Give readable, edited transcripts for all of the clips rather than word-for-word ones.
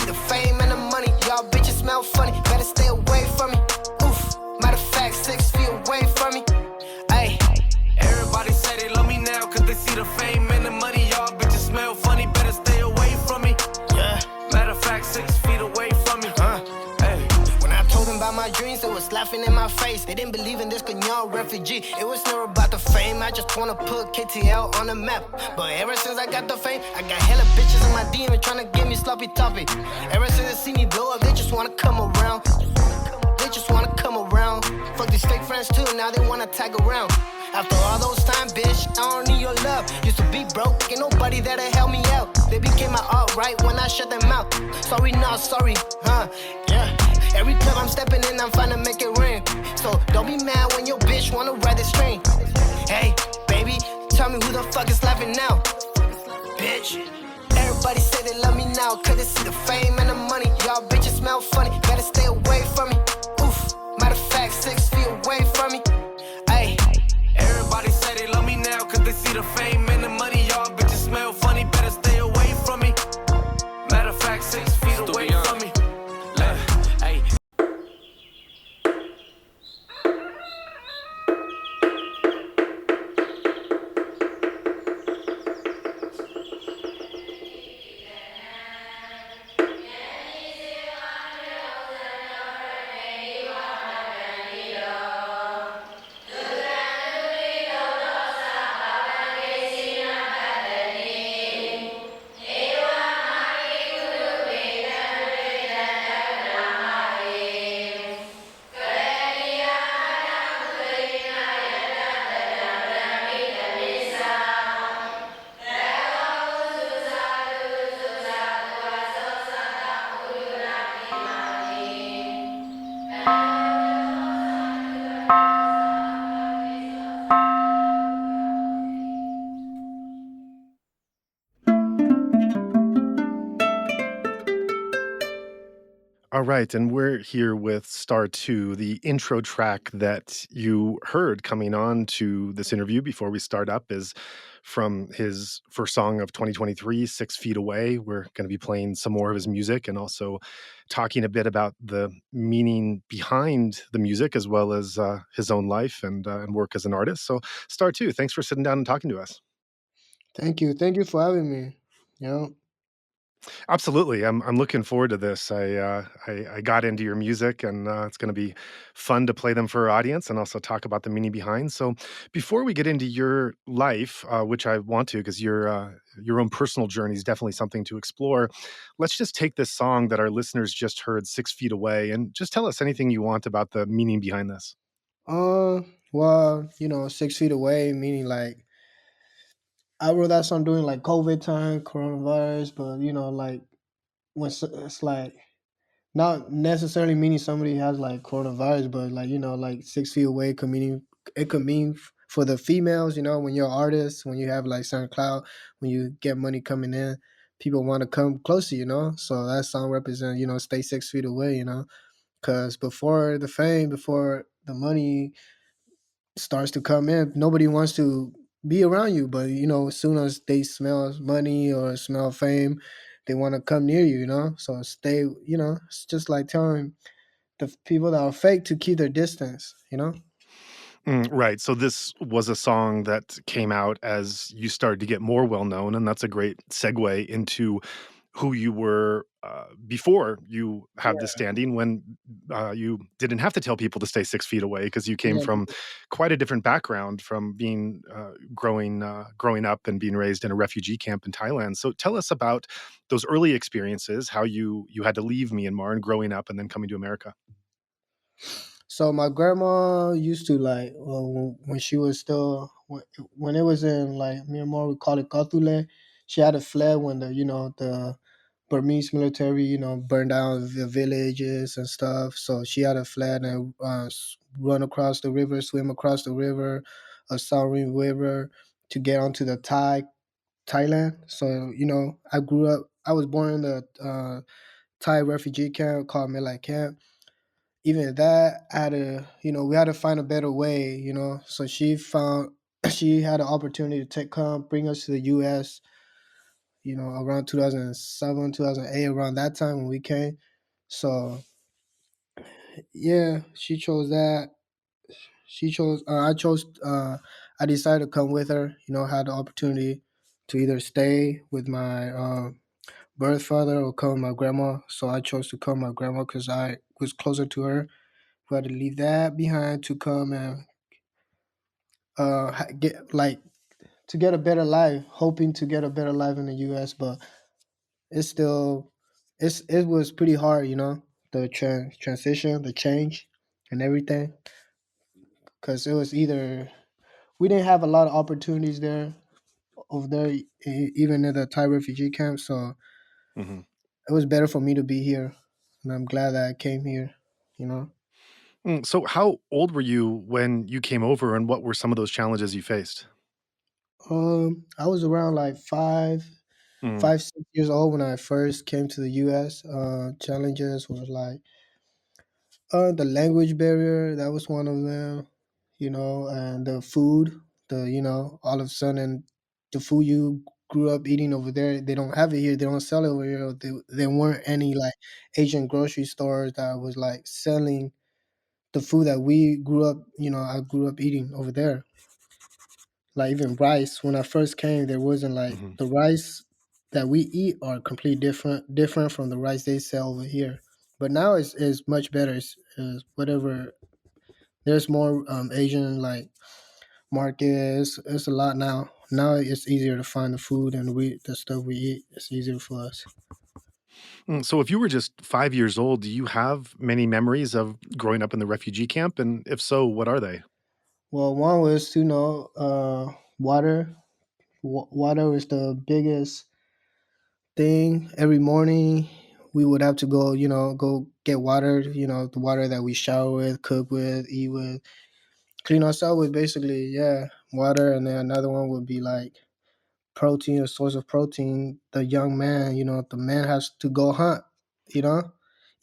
see the fame and the money. Y'all bitches smell funny, better stay away from me. Oof, matter of fact, 6 feet away from me. Ayy, everybody say they love me now, cause they see the fame and the money. Y'all bitches smell funny, better stay away from me. Yeah, matter of fact, 6 feet away from me. When I told them about my dreams, they was laughing in my face. They didn't believe in this young refugee. It was never about the fame, I just wanna put KTL on the map. But ever since I got the fame, I got hella bitches in my DM trying to get me sloppy toppy. Ever since they see me blow up, they just wanna come around. They just wanna come around. Fuck these fake friends too, now they wanna tag around. After all those time, bitch, I don't need your love. Used to be broke, ain't nobody there to help me out. They became my art right when I shut them out. Sorry, not sorry, yeah. Every club I'm stepping in, I'm finna make it ring. So don't be mad when your bitch wanna ride the string. Hey, baby, tell me who the fuck is laughing now, bitch. Everybody say they love me now, cause they see the fame and the money. Y'all bitches smell funny, better stay away from me. Oof, matter of fact, 6 feet away from me. Ayy, everybody say they love me now, cause they see the fame and the money. Y'all bitches smell funny, better stay away from me. Matter of fact, 6 feet away from me. All right, and we're here with Star2, the intro track that you heard coming on to this interview before we start up is from his first song of 2023, 6 Feet Away. We're going to be playing some more of his music and also talking a bit about the meaning behind the music as well as his own life and work as an artist. So Star2, thanks for sitting down and talking to us. Thank you for having me. You know. Absolutely. I'm looking forward to this. I got into your music, and it's going to be fun to play them for our audience, and also talk about the meaning behind. So, before we get into your life, which I want to, because your own personal journey is definitely something to explore. Let's just take this song that our listeners just heard, 6 Feet Away, and just tell us anything you want about the meaning behind this. Well, 6 feet away, meaning like I wrote that song during like COVID time, coronavirus, but like when it's like not necessarily meaning somebody has like coronavirus, but like like 6 feet away could mean it could mean for the females. When you're an artist, when you have like certain clout, when you get money coming in, people want to come closer. So that song represents stay 6 feet away. Because before the fame, before the money starts to come in, nobody wants to be around you. But as soon as they smell money or smell fame, they want to come near you. So stay. It's just like telling the people that are fake to keep their distance. Right. So this was a song that came out as you started to get more well known, and that's a great segue into who you were before you had the standing when you didn't have to tell people to stay 6 feet away because you came Yeah. from quite a different background from being growing up and being raised in a refugee camp in Thailand. So tell us about those early experiences, how you had to leave Myanmar and growing up and then coming to America. So my grandma used to like when she was still when it was in like Myanmar, we call it Katule. She had a flag when the Burmese military burned down the villages and stuff. So she had a flag and run across the river, swim across the river, a Salween River to get onto the Thailand. So I grew up. I was born in the Thai refugee camp called Mae La Camp. Even that I had to we had to find a better way. So she found she had an opportunity to come bring us to the US. you know, around 2007, 2008, around that time when we came. So yeah, she chose that. She chose. I chose. I decided to come with her. You know, had the opportunity to either stay with my birth father or come with my grandma. So I chose to come with my grandma because I was closer to her. We had to leave that behind to come and get like to get a better life, hoping to get a better life in the U.S. But it's still, it was pretty hard, you know, the transition, the change, and everything, because it was either we didn't have a lot of opportunities there over there, even in the Thai refugee camp. So Hmm. it was better for me to be here, and I'm glad that I came here. You know, So, how old were you when you came over, and what were some of those challenges you faced? I was around like Mm, 5, 6 years old when I first came to the U.S. Challenges was like the language barrier. That was one of them, you know, and the food. The you know, all of a sudden, the food you grew up eating over there, they don't have it here. They don't sell it over here. There weren't any like Asian grocery stores that was like selling the food that we grew up. You know, I grew up eating over there. Like even rice. When I first came, there wasn't like mhm. the rice that we eat are completely different from the rice they sell over here. But now it's much better. It's whatever. There's more Asian like markets. It's a lot now. Now it's easier to find the food and the stuff we eat. It's easier for us. So, if you were just 5 years old, do you have many memories of growing up in the refugee camp? And if so, what are they? Well, one was to know water. Water is the biggest thing. Every morning we would have to go, you know, go get water. You know, the water that we shower with, cook with, eat with, clean ourselves with. Basically, yeah, water. And then another one would be like protein, a source of protein. The young man, you know, the man has to go hunt, you know.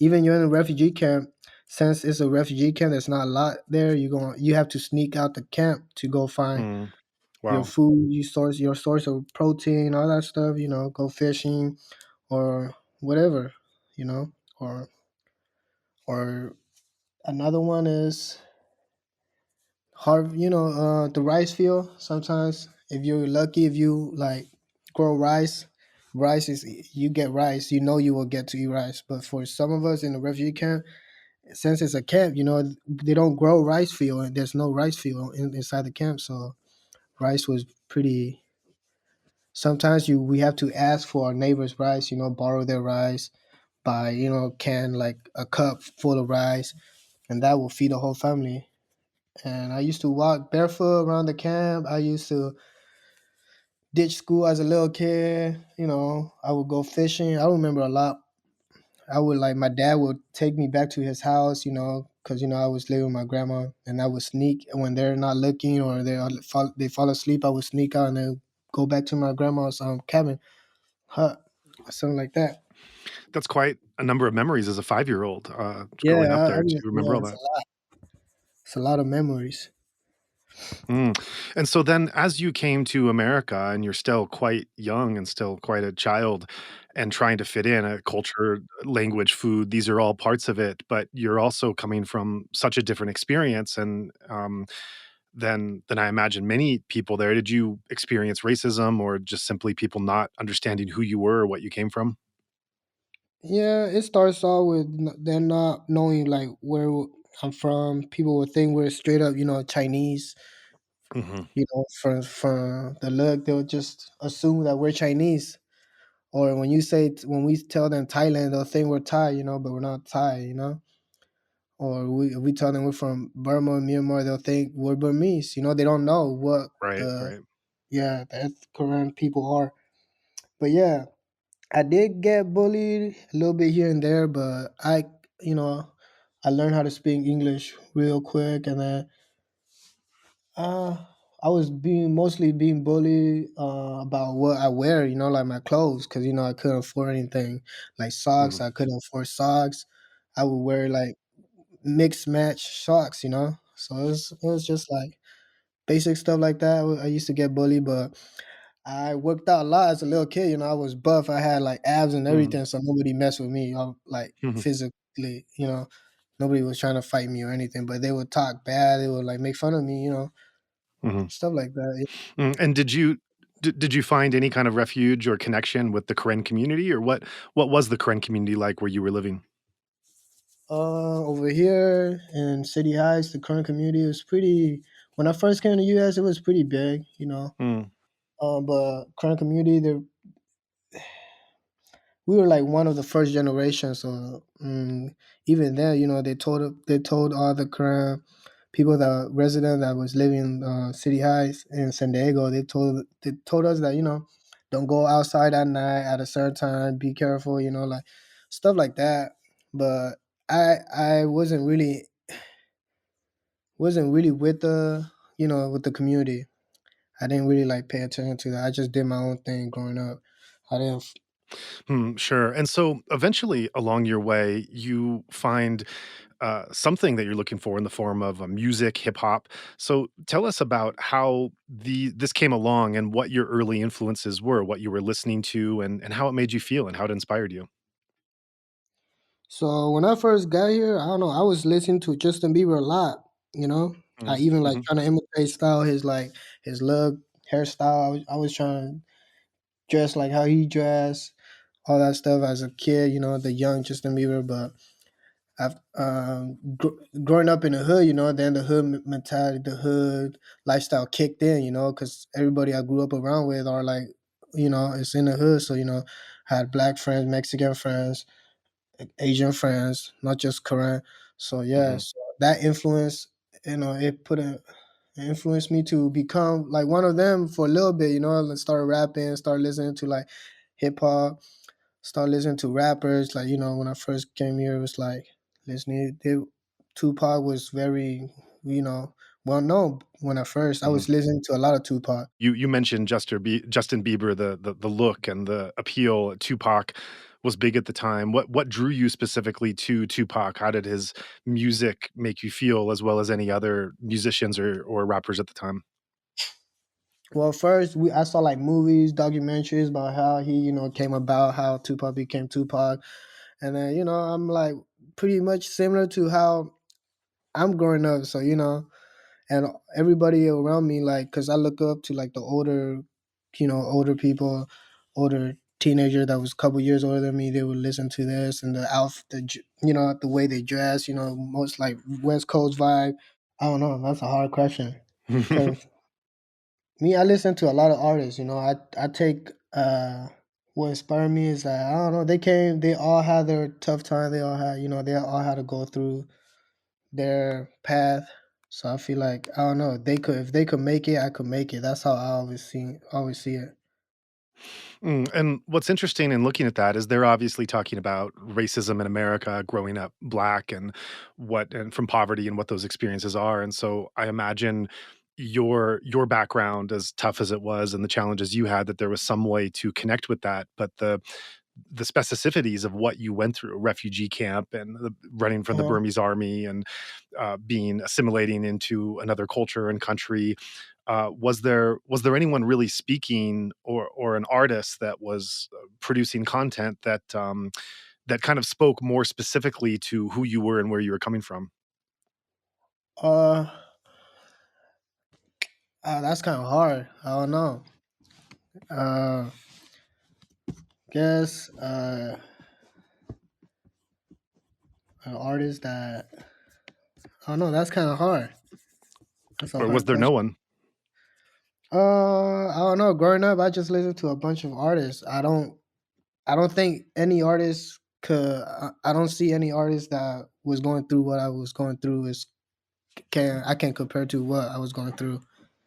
Even you're in a refugee camp, since it's a refugee camp, there's not a lot there. You have to sneak out the camp to go find Mm, your wow. food, your source of protein, all that stuff, you know, go fishing or whatever, you know. Or another one is you know, the rice field. Sometimes if you're lucky, if you like grow rice, rice is you get rice, you know you will get to eat rice. But for some of us in the refugee camp, since it's a camp, you know, they don't grow rice field and there's no rice field inside the camp. So rice was pretty, sometimes you we have to ask for our neighbors rice, you know, borrow their rice, buy, you know, can like a cup full of rice, and that will feed the whole family. And I used to walk barefoot around the camp. I used to ditch school as a little kid. You know, I would go fishing. I remember a lot. I would like my dad would take me back to his house, you know, because you know I was living with my grandma, and I would sneak when they're not looking or they fall asleep. I would sneak out and then go back to my grandma's cabin, hut, something like that. That's quite a number of memories as a 5-year-old Yeah, growing up I there to mean, remember yeah, all that. it's a lot of memories. Mm. And so then as you came to America and you're still quite young and still quite a child and trying to fit in a culture, language, food, these are all parts of it, but you're also coming from such a different experience and than I imagine many people there. Did you experience racism or just simply people not understanding who you were or what you came from? Yeah, it starts off with them not knowing like where I'm from. People would think we're straight up, you know, Chinese. Hmm. You know, from the look, they'll just assume that we're Chinese. Or when we tell them Thailand, they'll think we're Thai, you know, but we're not Thai, you know. Or if we tell them we're from Burma, Myanmar, they'll think we're Burmese. You know, they don't know what Right, the right. yeah the Ka-ren people are. But yeah, I did get bullied a little bit here and there, but you know, I learned how to speak English real quick, and then uh, I was mostly being bullied about what I wear, you know, like my clothes, because you know I couldn't afford anything, like socks. Mhm. I couldn't afford socks. I would wear like mixed match socks, you know. So it was just like basic stuff like that. I used to get bullied, but I worked out a lot as a little kid. You know, I was buff. I had like abs and Mm, everything, so nobody messed with me. Like mhm, physically, you know, nobody was trying to fight me or anything. But they would talk bad. They would like make fun of me. You know, mhm. stuff like that. And did you find any kind of refuge or connection with the Karen community, or what was the Karen community like where you were living? Over here in City Heights, the current community was pretty. When I first came to US, it was pretty big. You know, Mm, but current community, we were like one of the first generations. So even then, you know, they told all the current people that resident that was living in City Heights in San Diego. They told us that, you know, don't go outside at night at a certain time. Be careful, you know, like stuff like that. But I wasn't really with the, you know, with the community. I didn't really like pay attention to that. I just did my own thing growing up. I didn't. sure. And so eventually along your way, you find something that you're looking for in the form of music, hip hop. So tell us about how this came along and what your early influences were, what you were listening to, and how it made you feel and how it inspired you. So when I first got here, I don't know, I was listening to Justin Bieber a lot, you know? I Mm, even like mhm, trying to imitate style, his look, hairstyle. I was trying to dress like how he dressed, all that stuff as a kid, you know, the young Justin Bieber. But I've growing up in the hood, you know, then the hood mentality, the hood lifestyle kicked in, you know, because everybody I grew up around with are like, you know, it's in the hood. So, you know, I had black friends, Mexican friends, Asian friends, not just Korean. So yeah, mhm, so that influence, you know, it influenced me to become like one of them for a little bit. You know, and start rapping, start listening to like hip hop, start listening to rappers. Like, you know, when I first came here, it was like listening. Tupac was very, you know, well known when I first. I mhm. was listening to a lot of Tupac. You mentioned Justin Bieber, the look and the appeal. Tupac was big at the time. What drew you specifically to Tupac? How did his music make you feel, as well as any other musicians or rappers at the time? Well, first I saw like movies, documentaries about how he, you know, came about, how Tupac became Tupac, and then, you know, I'm like pretty much similar to how I'm growing up. So, you know, and everybody around me, like, cause I look up to like the older, you know, older people, older teenager that was a couple years older than me. They would listen to this and the outfit, you know, the way they dress, you know, most like West Coast vibe. I don't know. That's a hard question. Cause me, I listen to a lot of artists. You know, I take what inspired me is that I don't know. They all had their tough time. They all had, you know, they all had to go through their path. So I feel like I don't know. They could, if they could make it, I could make it. That's how I always see it. And what's interesting in looking at that is they're obviously talking about racism in America, growing up black, and from poverty and what those experiences are. And so I imagine your background, as tough as it was, and the challenges you had, that there was some way to connect with that. But the specificities of what you went through, refugee camp and running from the Uh-huh. Burmese army, and being assimilating into another culture and country, was there anyone really speaking, or an artist that was producing content that kind of spoke more specifically to who you were and where you were coming from? Uh, that's kind of hard. I don't know. Uh, guess an artist that I don't know. That's kind of hard. That's a Or was hard there no question. one? I don't know. Growing up, I just listened to a bunch of artists. I don't think any artist could. I don't see any artist that was going through what I was going through is can compare to what I was going through.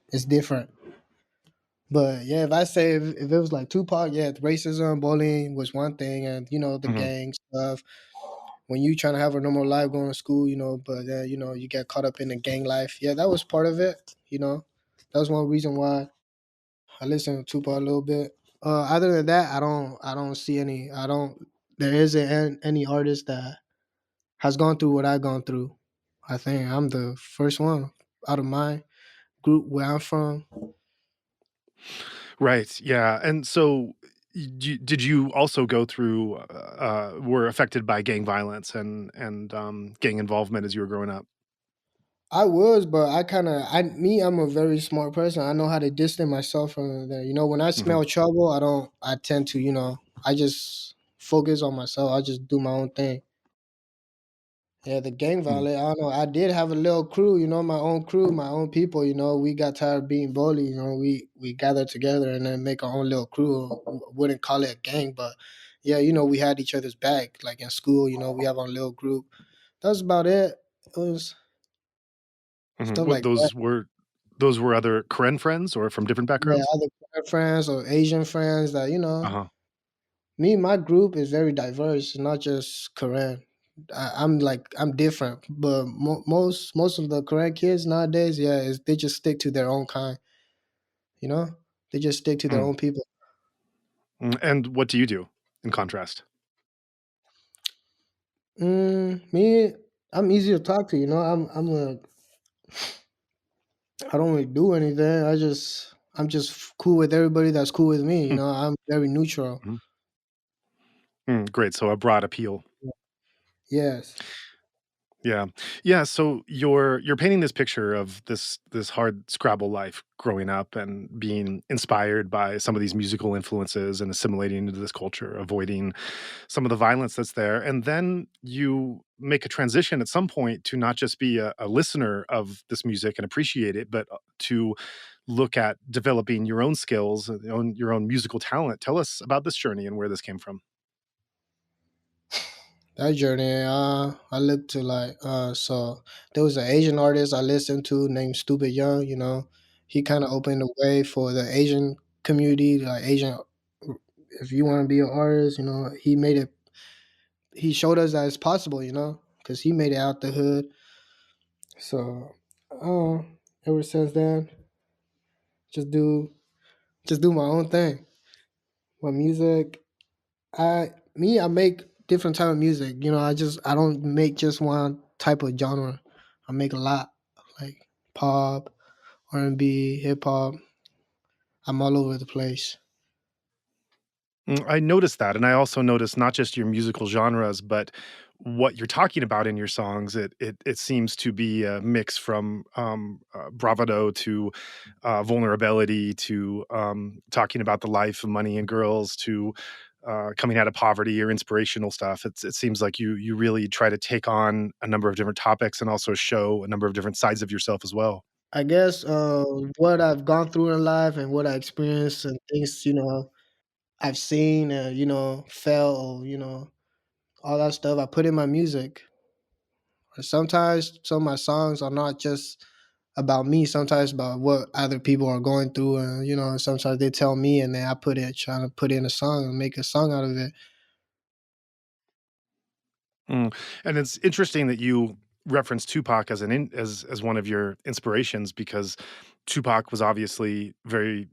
It's different. But yeah, if I say if it was like Tupac, yeah, racism, bullying was one thing, and you know the Mhm. gang stuff. When you trying to have a normal life going to school, you know, but then you know you get caught up in the gang life. Yeah, that was part of it. You know, that was one reason why I listen to Tupac a little bit. Other than that, I don't see any. I don't. There isn't any artist that has gone through what I've gone through. I think I'm the first one out of my group where I'm from. Right, yeah, and so, did you also go through, were affected by gang violence and gang involvement as you were growing up? I was, but I'm a very smart person. I know how to distance myself from there. You know, when I Mhm, smell trouble, I tend to, I just focus on myself. I just do my own thing. Yeah, the gang mm, violence, I don't know. I did have a little crew, my own crew, my own people, we got tired of being bullied, we gathered together and then make our own little crew. Wouldn't call it a gang, but yeah, we had each other's back. Like in school, we have our little group. That's about it. It was mhm. stuff What like that. those were other Karen friends or from different Yeah, backgrounds? other black friends or Asian friends that, Uh-huh. my group is very diverse, it's not just Korean. I'm different, but most of the Korean kids nowadays, yeah, they just stick to their own kind, you know? They just stick to their Mm, own people. and what do you do in contrast? Me, I'm easy to talk to, I don't really do anything. I'm just cool with everybody that's cool with me, Hmm, I'm very neutral. mhm. Great, so a broad appeal. Yes. Yeah. Yeah, so you're painting this picture of this hard Scrabble life growing up and being inspired by some of these musical influences and assimilating into this culture, avoiding some of the violence that's there. And then you make a transition at some point to not just be a listener of this music and appreciate it, but to look at developing your own skills, your own musical talent. Tell us about this journey and where this came from. That journey, I looked to so there was an Asian artist I listened to named Stupid Young. He kind of opened the way for the Asian community, like Asian. If you want to be an artist, he showed us that it's possible, because he made it out the hood. So, uh, ever since then, just do just do my own thing. My music, I make different type of music. I don't make just one type of genre. I make a lot, like pop, R&B, hip hop. I'm all over the place. I noticed that, and I also noticed not just your musical genres, but what you're talking about in your songs. It seems to be a mix from bravado to vulnerability to talking about the life of money and girls to coming out of poverty or inspirational stuff. It seems like you really try to take on a number of different topics and also show a number of different sides of yourself as well. I guess what I've gone through in life and what I experienced and things I've seen and felt or all that stuff I put in my music. Sometimes some of my songs are not just about me, sometimes about what other people are going through, and sometimes they tell me and then I trying to put in a song and make a song out of it. Mm, and it's interesting that you reference Tupac as as one of your inspirations because Tupac was obviously very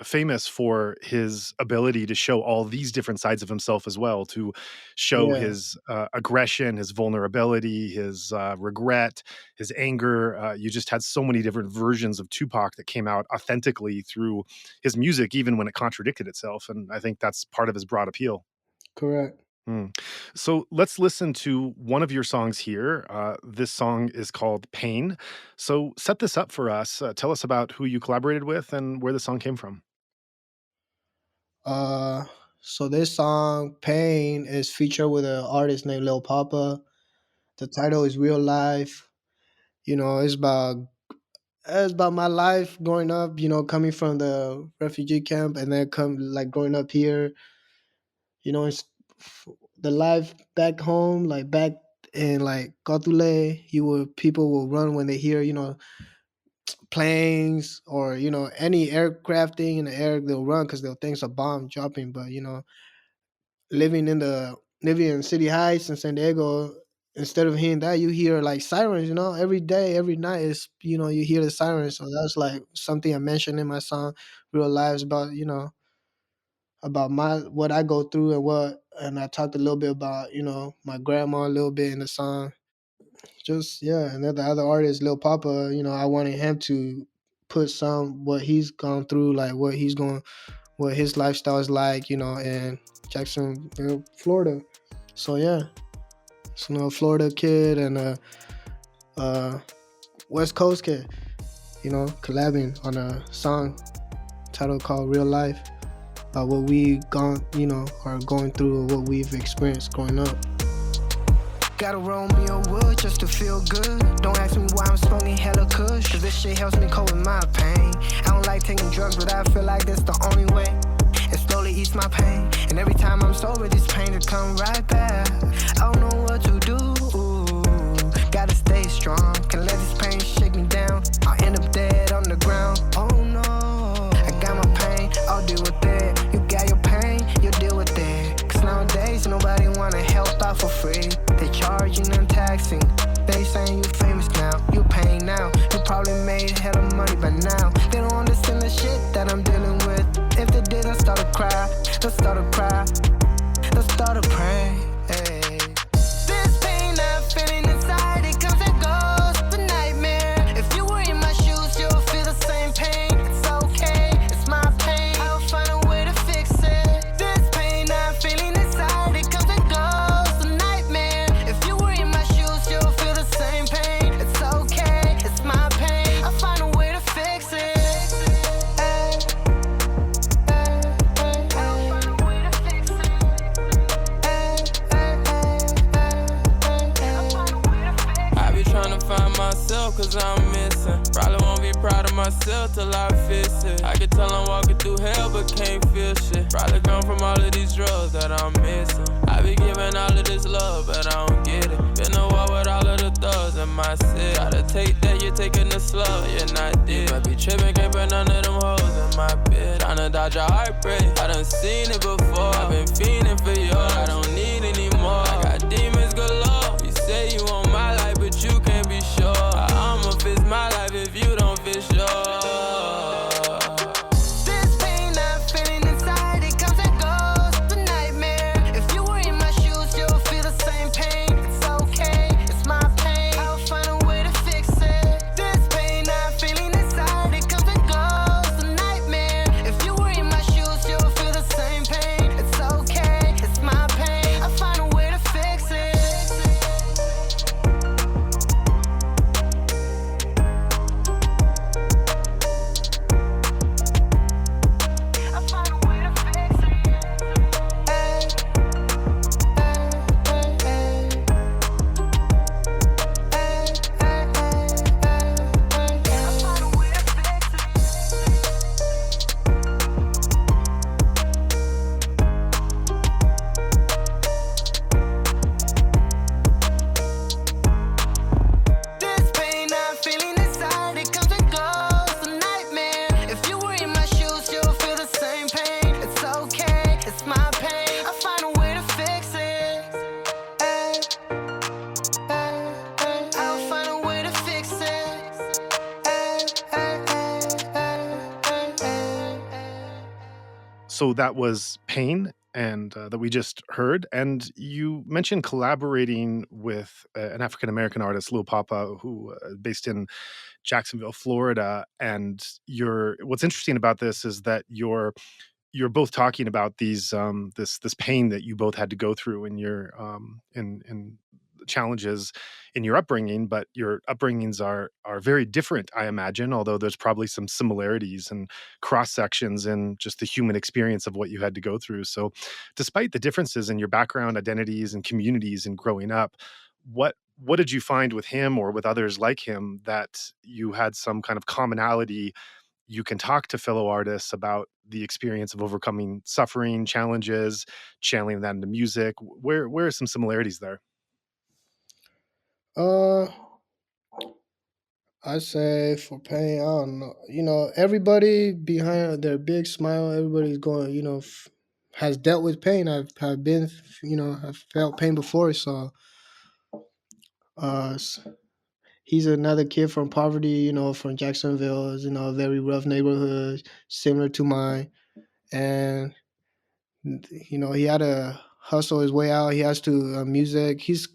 famous for his ability to show all these different sides of himself as well, to show Yeah, his aggression, his vulnerability, his regret, his anger. You just had so many different versions of Tupac that came out authentically through his music, even when it contradicted itself. And I think that's part of his broad appeal. correct. Mm. So let's listen to one of your songs here. This song is called Pain. So set this up for us. Tell us about who you collaborated with and where the song came from. Uh, so this song "Pain" is featured with an artist named Lil Poppa. The title is "Real Life." It's about my life growing up. Coming from the refugee camp and then come like growing up here. It's the life back home, like back in like Kotule, people will run when they hear, planes or, any aircraft thing in the air, they'll run because they'll think it's a bomb dropping. But, living in City Heights in San Diego, instead of hearing that, you hear like sirens, every day, every night is, you hear the sirens. So that's like something I mentioned in my song, Real Lives, about, about my what I go through and I talked a little bit about, my grandma a little bit in the song. Just yeah, and then the other artist, Lil Papa, I wanted him to put some what he's gone through, like what his lifestyle is like, in Jacksonville, Florida. So yeah, it's a Florida kid and a West Coast kid, collabing on a song title called Real Life, what we are going through, or what we've experienced growing up. Gotta roll me a wood just to feel good. Don't ask me why I'm smoking hella kush, cause this shit helps me cope with my pain. I don't like taking drugs, but I feel like that's the only way. It slowly eats my pain, and every time I'm sober, this pain will come right back. I don't know what to do. Gotta stay strong, can't let this pain shake me down. I'll end up dead on the ground. Oh no, I got my pain, I'll deal with it. You got your pain, you deal with it. Cause nowadays nobody wanna help out for free. They charging and taxing. They saying you famous now, you paying now. You probably made hella money by now. They don't understand the shit that I'm dealing with. If they did, I'll start to cry. They'll start to cry. They'll start to pray. Hey. This pain I'm feeling inside, it comes and goes. The nightmare. If you were in my shoes, you'll feel the same pain. It's okay, it's my pain. I'll find a way to fix it. This pain I'm feeling inside, it comes and goes. The nightmare. If you were in my shoes, you'll feel the same pain. It's okay, it's my pain. I'll find a way to fix it. I be tryna find myself cause I'm missing. Probably won't be proud of myself till I fix it. I can tell I'm walking through hell but can't feel shit. Probably come from all of these drugs that I'm missing. I be giving all of this love but I don't get it. Been a war with all of the thugs in my city. Gotta take that, you're taking the slow, you're not dead. Might be tripping, can't put none of them hoes in my bed. Tryna dodge a heartbreak, I done seen it before. I've been fiending for yours, I don't need anymore. I got demons galore. You say you want my life but you can't be sure. I'ma fix my life if you don't fix yours. This pain I'm feeling inside, it comes and goes. The nightmare. If you were in my shoes, you'll feel the same pain. It's okay, it's my pain. I'll find a way to fix it. This pain I'm feeling inside, it comes and goes. The nightmare. If you were in my shoes, you'll feel the same pain. It's okay, it's my pain. I'll find a way to fix it. I'll find a way to fix it. I'll find a way to fix it. This pain I'm feeling inside, it comes and goes. The nightmare. If you were in my shoes, you'll feel the same pain. It's okay, it's my pain. I'll find a way to fix it. I'll find a way to fix it. So that was Pain, and that we just heard. And you mentioned collaborating with an African American artist, Lil Poppa, who based in Jacksonville, Florida. And what's interesting about this is that you're both talking about these this pain that you both had to go through in your in challenges in your upbringing, but your upbringings are very different, I imagine, although there's probably some similarities and cross sections in just the human experience of what you had to go through. So despite the differences in your background, identities, and communities and growing up, what did you find with him or with others like him that you had some kind of commonality? You can talk to fellow artists about the experience of overcoming suffering, challenges, channeling that into music. Where are some similarities there? Uh, I say for pain, I don't know. Everybody behind their big smile, everybody's going, has dealt with pain. Have been, have felt pain before. So, uh, s- he's another kid from poverty, from Jacksonville, a very rough neighborhood, similar to mine. And, he had to hustle his way out. He has to, music. He's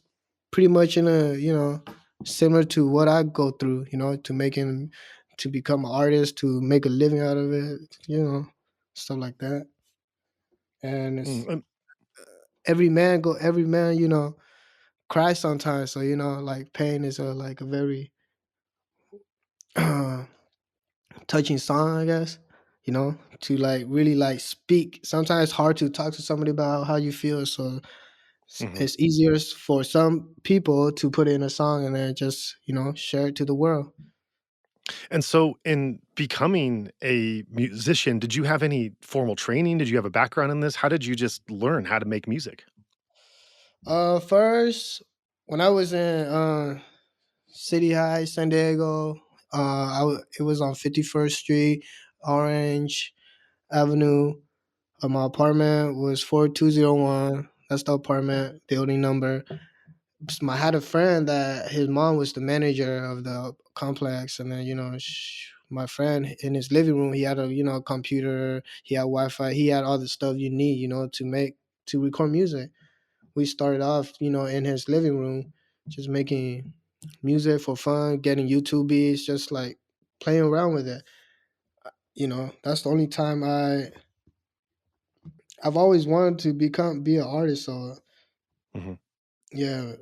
pretty much in a, similar to what I go through, to making to become an artist, to make a living out of it, stuff like that. And it's And every man, cries sometimes. So like pain is like a very touching song, I guess. To like really like speak. Sometimes it's hard to talk to somebody about how you feel. So mhm. it's easier for some people to put it in a song and then just share it to the world. And so in becoming a musician, did you have any formal training? Did you have a background in this? How did you just learn how to make music? First, when I was in City High, San Diego, it was on 51st Street, Orange Avenue. My apartment was 4201. That's the apartment building number. I had a friend that his mom was the manager of the complex, and then my friend in his living room, he had a computer, he had Wi-Fi, he had all the stuff you need, to record music. We started off, in his living room, just making music for fun, getting YouTube beats, just like playing around with it. That's the only time I've always wanted to be an artist. So Mhm, yeah,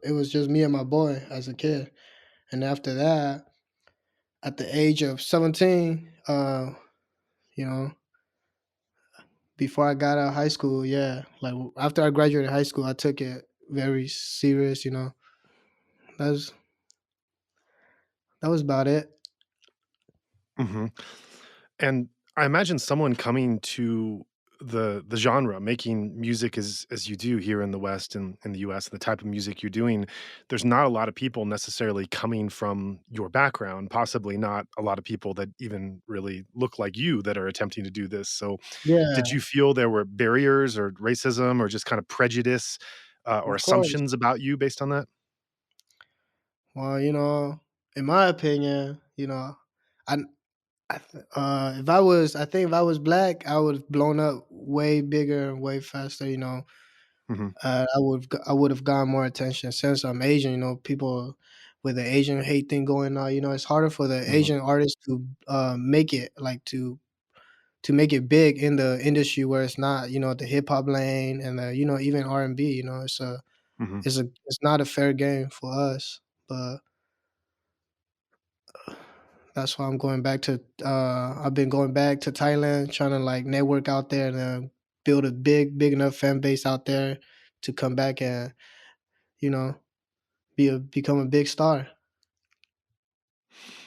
it was just me and my boy as a kid. And after that, at the age of 17, you know, before I got out of high school, yeah, like after I graduated high school, I took it very serious. That's that was about it. mhm. And I imagine someone coming to the genre, making music as you do here in the West and in the US, and the type of music you're doing, there's not a lot of people necessarily coming from your background, possibly not a lot of people that even really look like you that are attempting to do this. So did Yeah, you feel there were barriers or racism or just kind of prejudice, or of course. assumptions about you based on that? Well, in my opinion, I, if I was, I think if I was black, I would have blown up way bigger and way faster. Mhm, I would have gotten more attention since I'm Asian. People with the Asian hate thing going on. It's harder for the mhm, Asian artists to make it, like to make it big in the industry where it's not the hip hop lane and the even R&B. mhm. It's not a fair game for us, but that's why I've been going back to Thailand, trying to like network out there and build a big enough fan base out there to come back and you know become a big star.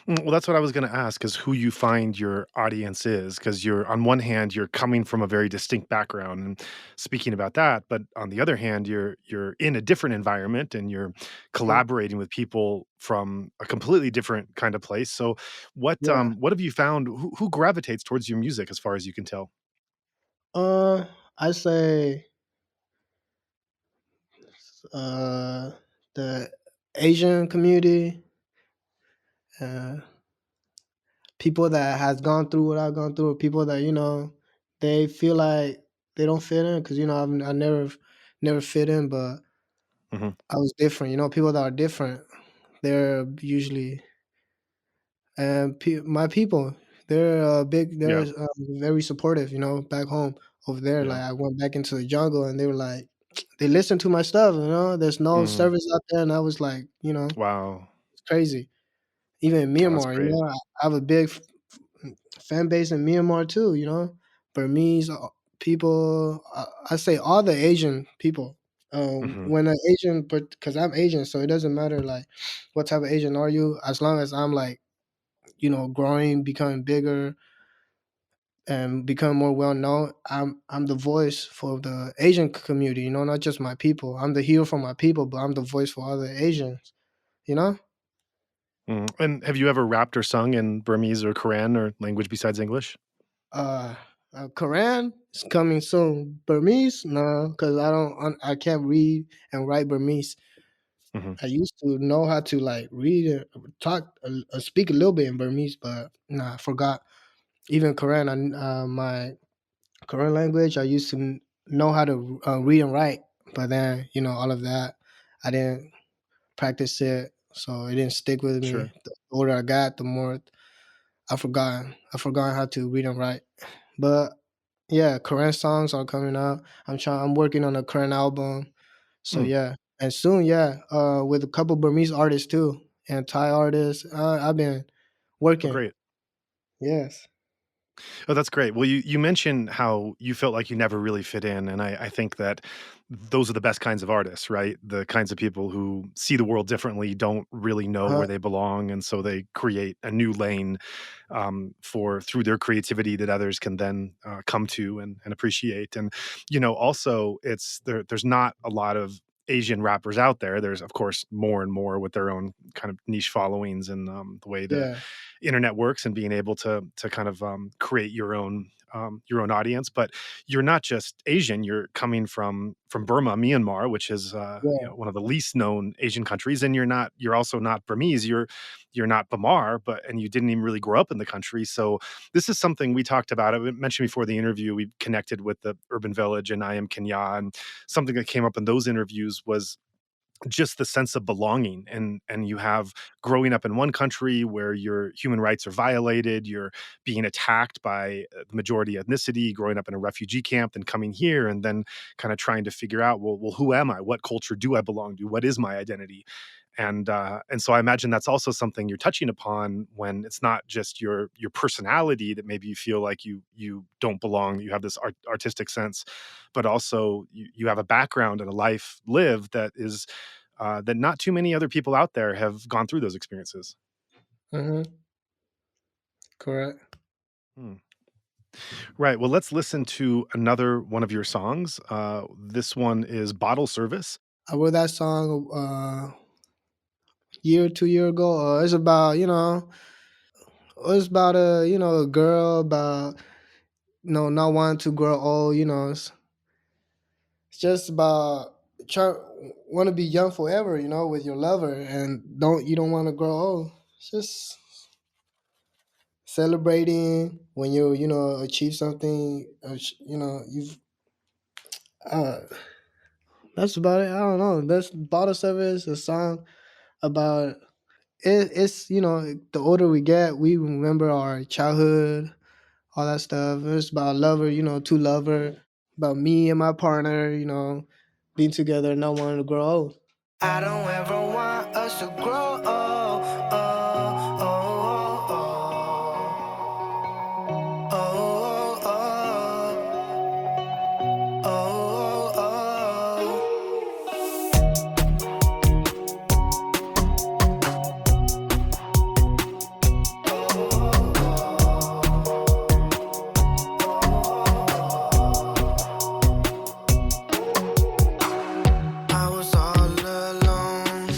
Well, that's what I was gonna ask, is who you find your audience is, because you're on one hand, you're coming from a very distinct background and speaking about that, but on the other hand, you're in a different environment and you're Mhm. collaborating with people from a completely different kind of place. So Yeah. what have you found? Who gravitates towards your music as far as you can tell? Uh, I say uh the Asian community, uh, people that has gone through what I've gone through, or people that they feel like they don't fit in because I never fit in, but Mhm. I was different. People that are different, they're usually my people. They're Yeah, very supportive. Back home over there, yeah. like I went back into the jungle and they were like, they listened to my stuff. There's no Mhm. service out there, and I was like, Wow. it's crazy. Even in Oh, that's Myanmar, great. I have a big fan base in Myanmar too. Burmese people. I say all the Asian people. Mhm, When an Asian, but because I'm Asian, so it doesn't matter like what type of Asian are you, as long as I'm like growing, becoming bigger, and become more well known. I'm the voice for the Asian community. Not just my people. I'm the hero for my people, but I'm the voice for other Asians. You know. mhm. And have you ever rapped or sung in Burmese or Karen or language besides English? Uh, Ka-ren is coming soon. Burmese, no, because I can't read and write Burmese. Mhm, I used to know how to like read and talk, speak a little bit in Burmese, but nah, I forgot. Even Karen, my Korean language, I used to know how to read and write, but then all of that, I didn't practice it so it didn't stick with me. Sure. The older I got, the more I forgot how to read and write. But yeah, Ka-ren songs are coming out. I'm working on a Ka-ren album. So Mm. yeah. And soon, yeah, with a couple Burmese artists too and Thai artists. I've been Oh, working. great. Yes. Oh, that's great. Well, you mentioned how you felt like you never really fit in, and I think that those are the best kinds of artists, right? The kinds of people who see the world differently, don't really know Uh-huh. where they belong, and so they create a new lane for through their creativity that others can then come to and appreciate. And also there's not a lot of Asian rappers out there. There's of course more and more with their own kind of niche followings and the way the Yeah. internet works and being able to kind of create your own audience. But you're not just Asian. You're coming from Burma, Myanmar, which is Yeah. one of the least known Asian countries, and you're also not Burmese. You're not Bamar, but and you didn't even really grow up in the country. So this is something we talked about. I mentioned before the interview. We connected with the Urban Village and I Am Kenya, and something that came up in those interviews was just the sense of belonging. And you have growing up in one country where your human rights are violated, you're being attacked by the majority ethnicity, growing up in a refugee camp, and coming here and then kind of trying to figure out, well, who am I? What culture do I belong to? What is my identity? And so I imagine that's also something you're touching upon when it's not just your personality that maybe you feel like you don't belong, you have this artistic sense, but also you have a background and a life lived that is that not too many other people out there have gone through those experiences. Mhm. Correct. Hmm. Right. Well, let's listen to another one of your songs. This one is Bottle Service. I wrote that song year 2 year ago. It's about a girl about not wanting to grow old. It's just about try want to be young forever. With your lover, and you don't want to grow old. It's just celebrating when you achieve something. You've uh, that's about it. I don't know. That's bottle service, a song about it's the older we get, we remember our childhood, all that stuff. It's about lover, two lover, about me and my partner, being together, not wanting to grow old. I don't ever want us to grow old. Oh, oh, oh, oh, oh, oh, I was all alone.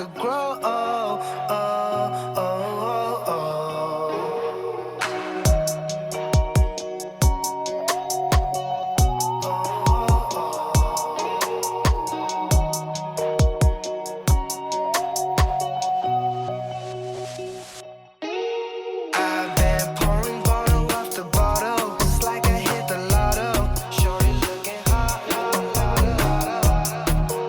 to grow. Oh, oh, oh, oh. I've been pouring bottle after bottle. It's like I hit the lotto. Shorty looking hot, lotto, lotto.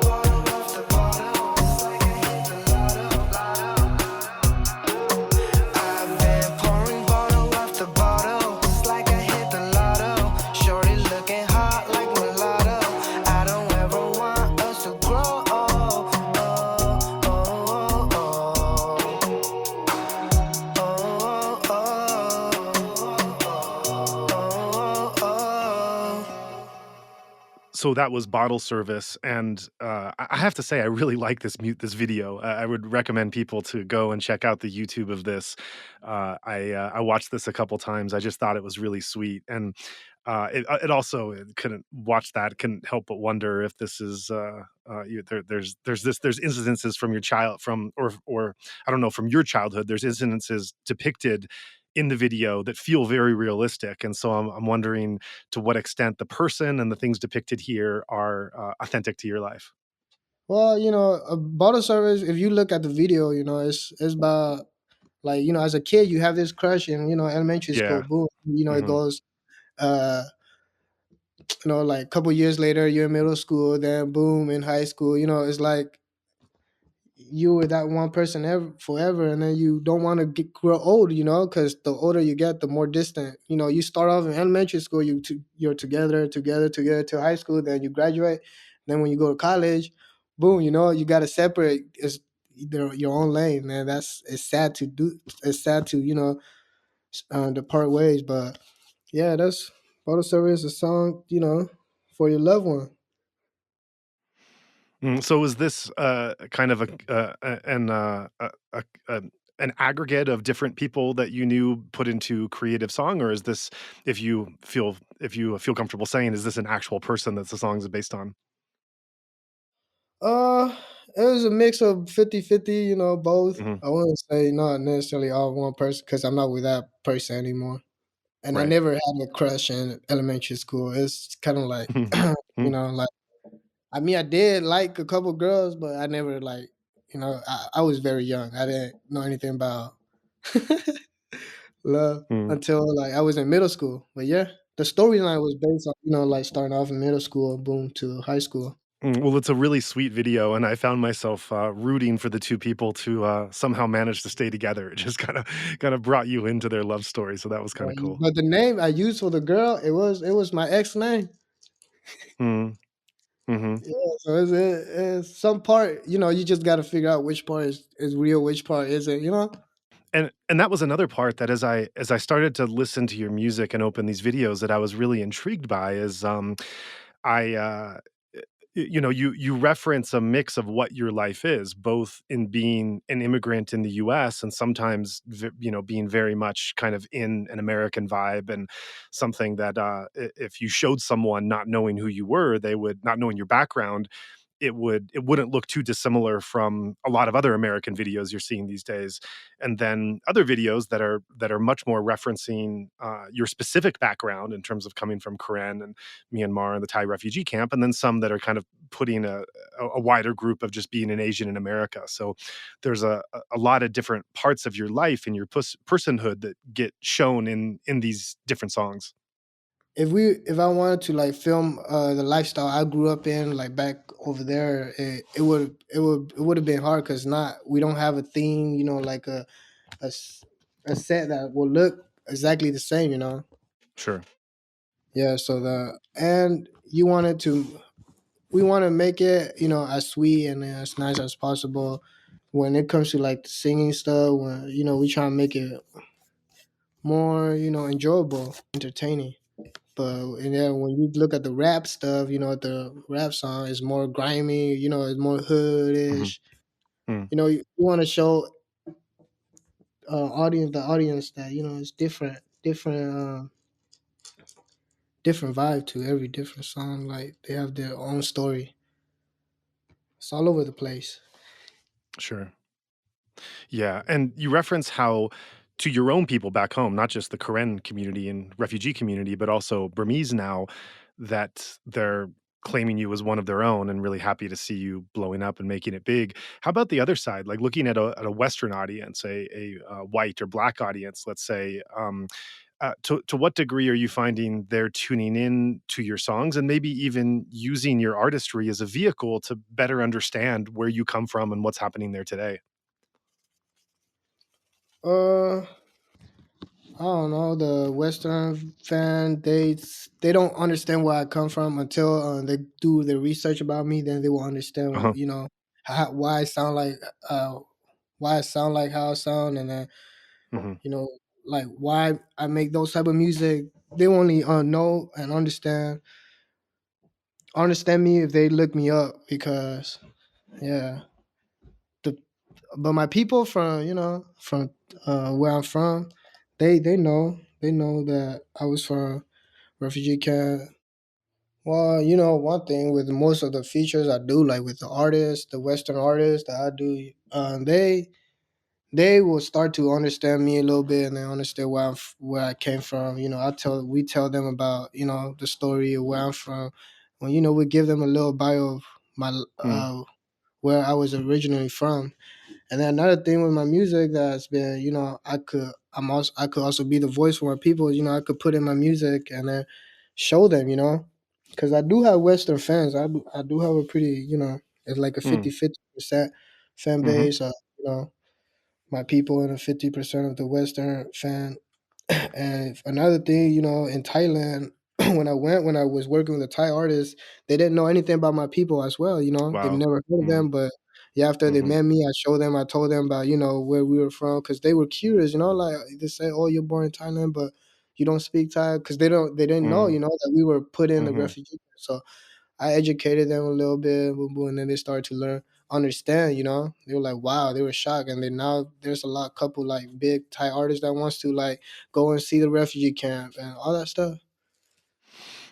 Bottle after bottle. It's like I hit the lotto. I've been pouring bottle after bottle. It's like I hit the lotto. Shorty looking hot like mulatto. I don't ever want us to grow. Oh, oh, oh, oh, oh. So that was Bottle Service, and I have to say I really like this video. I would recommend people to go and check out the YouTube of this. I watched this a couple times. I just thought it was really sweet, and it also couldn't watch that couldn't help but wonder if this is there's incidences from your child from or I don't know, from your childhood. There's incidences depicted in the video that feel very realistic, and so I'm wondering to what extent the person and the things depicted here are authentic to your life. Well, a bottle service. If you look at the video, it's about, like, as a kid you have this crush in, elementary school. Yeah. Boom, it Hmm. goes. Uh, like a couple years later, you're in middle school. Then boom, in high school. It's like you were that one person ever forever, and then you don't want to grow old, because the older you get, the more distant. You start off in elementary school, you're together to high school, then you graduate. Then when you go to college, boom, you got to separate. It's either your own lane, man. It's sad to do. It's sad to to part ways, but yeah, that's photo service, a song, for your loved one. So is this kind of an aggregate of different people that you knew put into creative song, or is this, if you feel comfortable saying, is this an actual person that the song is based on? Uh, it was a mix of 50-50. Both. Hmm. I wouldn't say not necessarily all one person, because I'm not with that person anymore. And I Right. never had a crush in elementary school. It's kind of like, like, I mean, I did like a couple girls, but I never like, I was very young. I didn't know anything about love Mm. until like I was in middle school. But yeah, the storyline was based on, like starting off in middle school, boom, to high school. Well, it's a really sweet video, and I found myself rooting for the two people to somehow manage to stay together. It just kind of brought you into their love story, so that was kind of cool. But the name I used for the girl, it was my ex name. Mm. Hmm. Yeah, so it's some part, you just got to figure out which part is real, which part isn't. And that was another part that as I started to listen to your music and open these videos that I was really intrigued by is I you reference a mix of what your life is, both in being an immigrant in the US and sometimes being very much kind of in an American vibe, and something that if you showed someone not knowing who you were, they would not knowing your background, it wouldn't look too dissimilar from a lot of other American videos you're seeing these days. And then other videos that are much more referencing your specific background in terms of coming from Ka-ren and Myanmar and the Thai refugee camp, and then some that are kind of putting a wider group of just being an Asian in America. So there's a lot of different parts of your life and your personhood that get shown in these different songs. If I wanted to like film the lifestyle I grew up in, like back over there, it would have been hard, because not we don't have a theme, like a s- a set that will look exactly the same. Sure. Yeah, so the and you wanted to we want to make it, as sweet and as nice as possible. When it comes to like the singing stuff, when we try and make it more, enjoyable, entertaining. But and then when you look at the rap stuff, the rap song is more grimy, it's more Hmm. hoodish. You want to show the audience that it's different vibe to every different song. Like they have their own story. It's all over the place. Sure. Yeah, and you reference how to your own people back home, not just the Karen community and refugee community, but also Burmese now, that they're claiming you as one of their own and really happy to see you blowing up and making it big. How about the other side, like looking at a Western audience, a white or black audience, let's say? To what degree are you finding they're tuning in to your songs and maybe even using your artistry as a vehicle to better understand where you come from and what's happening there today? Uh, I don't know. The Western fan, they don't understand where I come from until they do the research about me. Then they will understand, Uh-huh. why I sound uh, how I sound, and then Mhm. you know, like why I make those type of music. They only know and understand me if they look me up because yeah. The but my people from where I'm from, they know that I was from refugee camp. Well, one thing with most of the features I do, like with the artists, the Western artists that I do, they will start to understand me a little bit and they understand where I came from. We tell them about the story of where I'm from. When we give them a little bio of my Mm. where I was originally from. And then another thing with my music that's been, I could also be the voice for my people. I could put in my music and then show them, because I do have Western fans. I do have a pretty, it's like a Mm. 50-50% fan Mhm. base. You know, my people and a 50% of the Western fan. And another thing, in Thailand, when I was working with a Thai artist, they didn't know anything about my people as well. They've Wow. never heard of Mm. them, but yeah, after they Mhm. met me, I told them about where we were from because they were curious. Like they say, "Oh, you're born in Thailand, but you don't speak Thai," because they didn't know, Mm. that we were put in the Mhm. refugee. So I educated them a little bit, boom, boom, and then they started to understand. They were like, wow, they were shocked, and then now there's a couple like big Thai artists that wants to like go and see the refugee camp and all that stuff.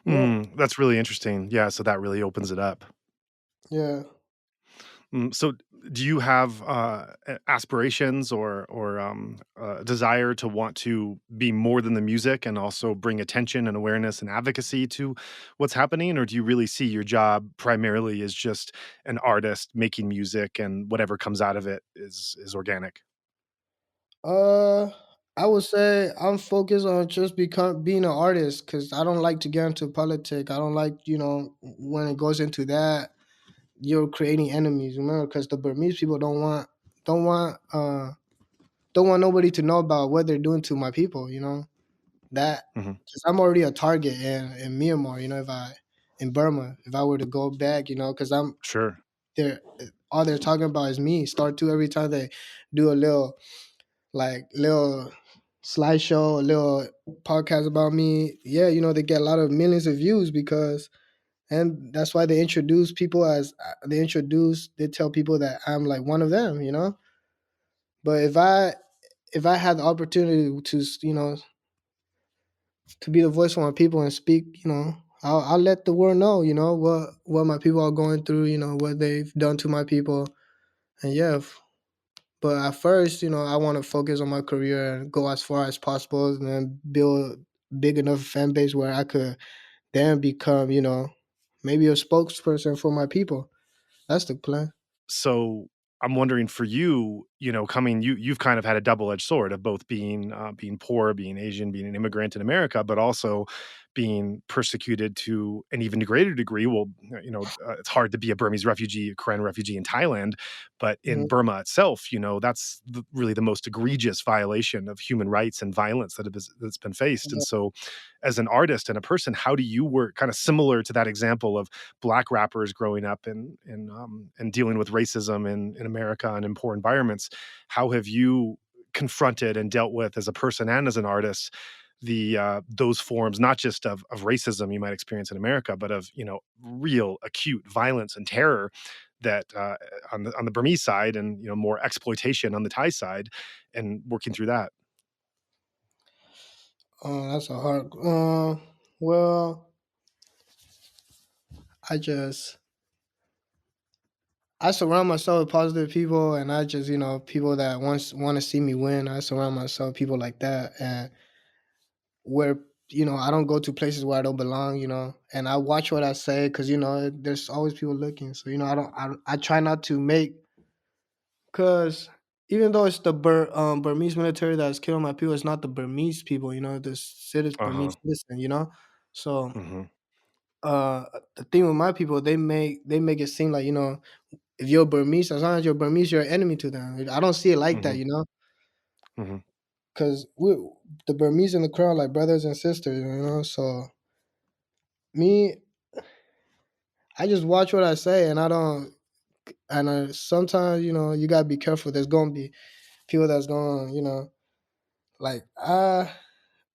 Yeah, That's really interesting. Yeah, so that really opens it up. yeah. So do you have, aspirations desire to want to be more than the music and also bring attention and awareness and advocacy to what's happening? Or do you really see your job primarily as just an artist making music and whatever comes out of it is organic? Uh, I would say I'm focused on just being an artist because I don't like to get into politics. I don't like when it goes into that you're creating enemies. Remember, because the Burmese people don't want don't want nobody to know about what they're doing to my people. That Mhm. because I'm already a target in Myanmar. If I in Burma, if I were to go back, because I'm Sure. there, all they're talking about is me. Star 2 every time they do a little slideshow, a little podcast about me. Yeah, they get a lot of millions of views because, and that's why they introduce people as they tell people that I'm like one of them. But if I had the opportunity to be the voice for my people and speak, I'll let the world know, what my people are going through, what they've done to my people, and yeah. But at first, I want to focus on my career and go as far as possible, and then build big enough fan base where I could then become, maybe a spokesperson for my people. That's the plan. So I'm wondering for you, coming you've kind of had a double-edged sword of both being poor, being Asian, being an immigrant in America, but also being persecuted to an even greater degree. Well, it's hard to be a Burmese refugee, a Karen refugee in Thailand, but in Mhm. Burma itself, that's really the most egregious violation of human rights and violence that's been faced. And Yeah. so, as an artist and a person, how do you work kind of similar to that example of black rappers growing up and dealing with racism in America and in poor environments? How have you confronted and dealt with as a person and as an artist those forms not just of racism you might experience in America, but of real acute violence and terror that on the Burmese side and more exploitation on the Thai side and working through that? That's a hard. Well, I just I surround myself with positive people, and I just people that want to see me win. I surround myself with people like that, and where I don't go to places where I don't belong. And I watch what I say because there's always people looking. So I try not to make because even though it's the Burmese military that's killing my people, it's not the Burmese people. The Uh-huh. Burmese citizen. So Hmm. uh the thing with my people, they make it seem like if you're Burmese, as long as you're Burmese, you're an enemy to them. I don't see it like that, Hmm. Hmm. because we the Burmese in the crowd like brothers and sisters. So me, I just watch what I say, and I don't. And sometimes you gotta be careful. There's gonna be people that's gonna like I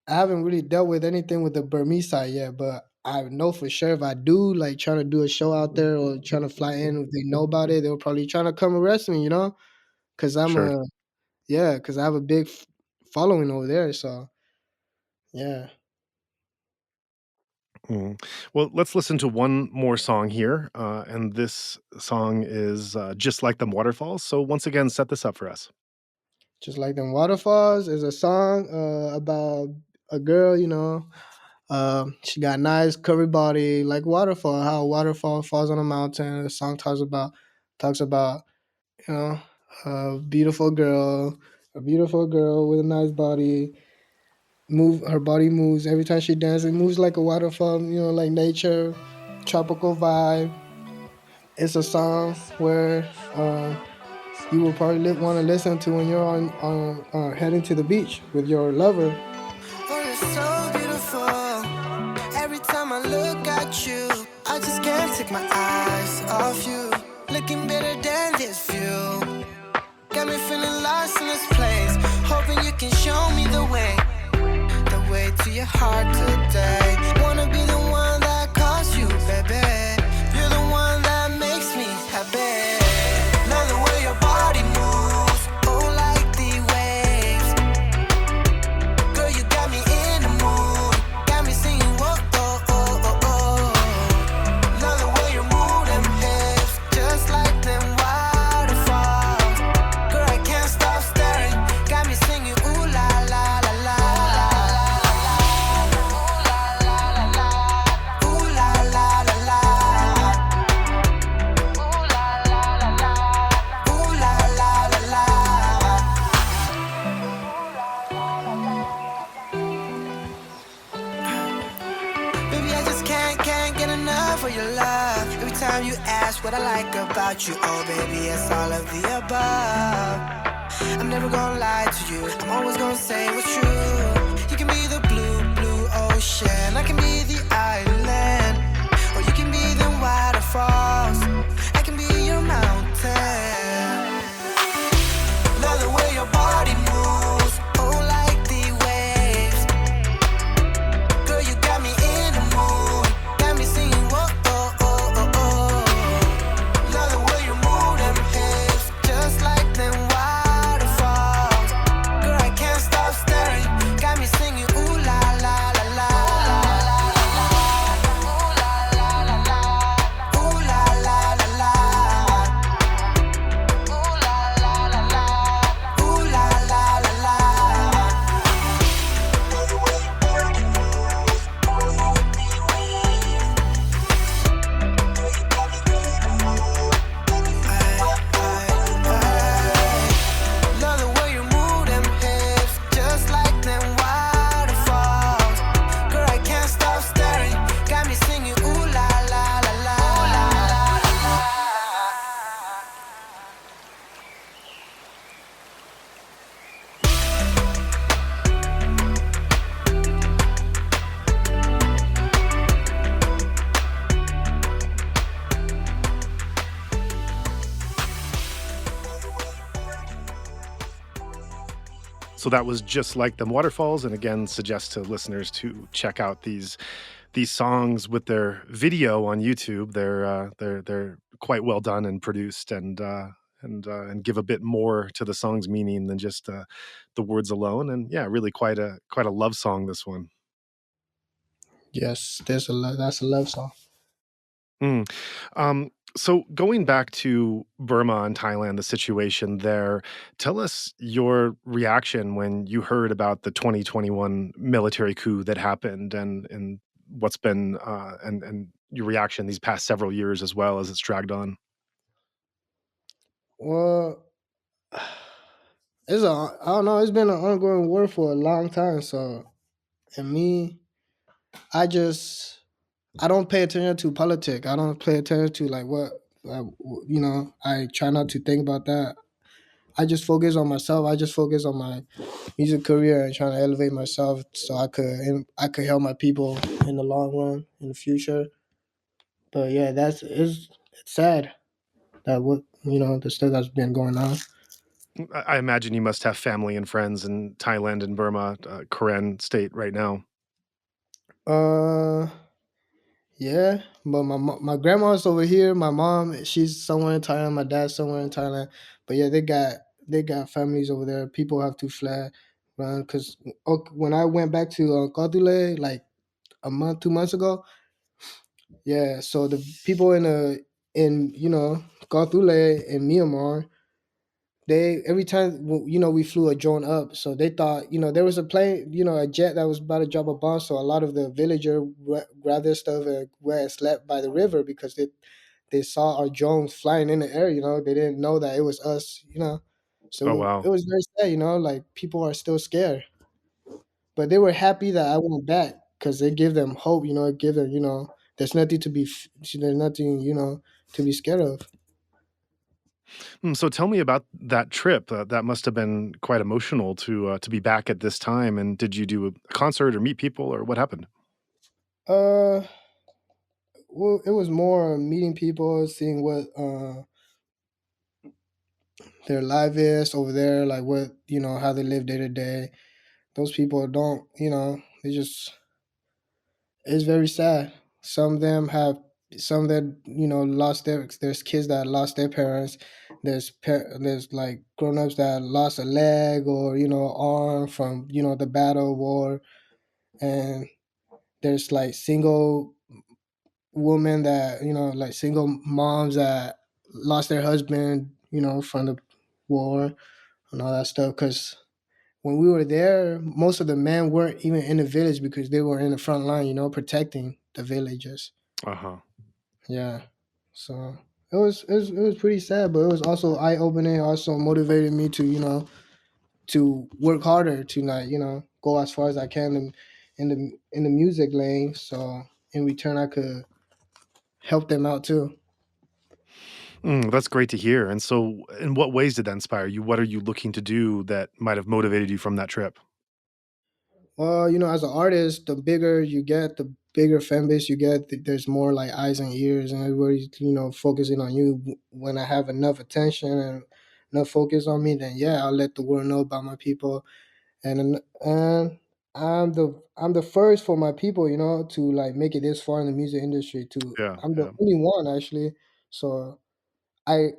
haven't really dealt with anything with the Burmese side yet, but I know for sure if I do, like trying to do a show out there or trying to fly in, if they know about it, they'll probably try to come arrest me, because Sure. because I have a big following over there. So yeah, Mhm. Well, let's listen to one more song here. And this song is Just Like Them Waterfalls. So, once again, set this up for us. just like them waterfalls is a song about a girl, she got nice curvy body like waterfall. How a waterfall falls on a mountain. The song talks about you know a beautiful girl with a nice body. Her body moves every time she dances. It moves like a waterfall. Like nature, tropical vibe. It's a song where you will probably want to listen to when you're on heading to the beach with your lover. Oh, you're so beautiful. Every time I look at you, I just can't take my eyes off you. Looking better than this view. Got me feeling lost in this place. Hoping you can show me the way to your heart today. Wanna be the one that calls you, baby. You're the one that makes me happy. Love the way your body moves, oh, like the waves. Girl, you got me in the mood, got me singing, whoa, oh, oh, oh, oh. Love the way you move them hips, just like them waterfalls. Girl, I can't stop staring, got me singing, ooh la la la la la la, ooh la la la la, ooh la la la la. Baby, I just can't get enough of your love. Every time you ask what I like about you, oh baby, it's all of the above. I'm never gonna lie to you, I'm always gonna say what's true. You can be the blue ocean, I can be the island, or you can be the waterfalls, I can be your mountain. Love the way your body moves, oh, like the waves. Girl, you got me in the mood, got me singing, whoa, oh, oh, oh, oh. Love the way you move them hips, just like them waterfalls. Girl, I can't stop staring, got me singing, ooh la la la la, ooh la la la la, ooh la la la la, ooh la la la la, ooh la la la la. Love the way your body moves, oh, like the waves. Girl, you got me in the mood, got me singing, love the way you move them hips, just like them waterfalls. Girl, I can't stop staring, got me singing, ooh la la la la, ooh la la la la. So that was Just Like Them Waterfalls, and again, suggest to listeners to check out these songs with their video on YouTube. They're quite well done and produced, and give a bit more to the song's meaning than just the words alone. And yeah, really quite a love song. This one. Yes, that's a love song. Mm. So going back to Burma and Thailand, the situation there, tell us your reaction when you heard about the 2021 military coup that happened and what's been and your reaction these past several years as well as it's dragged on. Well, I don't know. It's been an ongoing war for a long time. So, and me, I just I don't pay attention to politics. I don't pay attention to like what I try not to think about that. I just focus on myself. I just focus on my music career and trying to elevate myself so I could help my people in the long run in the future. But yeah, it's sad that what the stuff that's been going on. I imagine you must have family and friends in Thailand and Burma, Ka-ren state right now. Uh, yeah, but my grandma's over here. My mom, she's somewhere in Thailand. My dad's somewhere in Thailand. But yeah, they got families over there. People have to fly run because when I went back to Kodule like a month, 2 months ago, yeah. So the people in Kodule in Myanmar, they every time we flew a drone up, so they thought there was a plane, a jet that was about to drop a bomb. So a lot of the villager grabbed their stuff and went and slept by the river because they saw our drones flying in the air. They didn't know that it was us. Oh So wow. it was very sad. Like people are still scared, but they were happy that I went back because it gave them hope. It gave them there's nothing there's nothing to be scared of. So tell me about that trip. That must have been quite emotional to be back at this time. And did you do a concert or meet people or what happened? Uh, well, it was more meeting people, seeing what their life is over there, like what how they live day to day. Those people don't, they just it's very sad. Some of them have some that lost there's kids that lost their parents. There's like grown-ups that lost a leg or arm from the battle war, and there's like single women that like single moms that lost their husband from the war and all that stuff. Because when we were there, most of the men weren't even in the village because they were in the front line, protecting the villages. Uh huh. Yeah. So it was pretty sad, but it was also eye opening. Also motivated me to to work harder to not go as far as I can in the music lane. So in return, I could help them out too. That's great to hear. And so, in what ways did that inspire you? What are you looking to do that might have motivated you from that trip? Well, as an artist, the bigger you get, the bigger fan base you get. There's more like eyes and ears, and everybody's focusing on you. When I have enough attention and enough focus on me, then yeah, I'll let the world know about my people. And I'm the first for my people, to like make it this far in the music industry. Yeah, I'm the yeah. only one actually. So I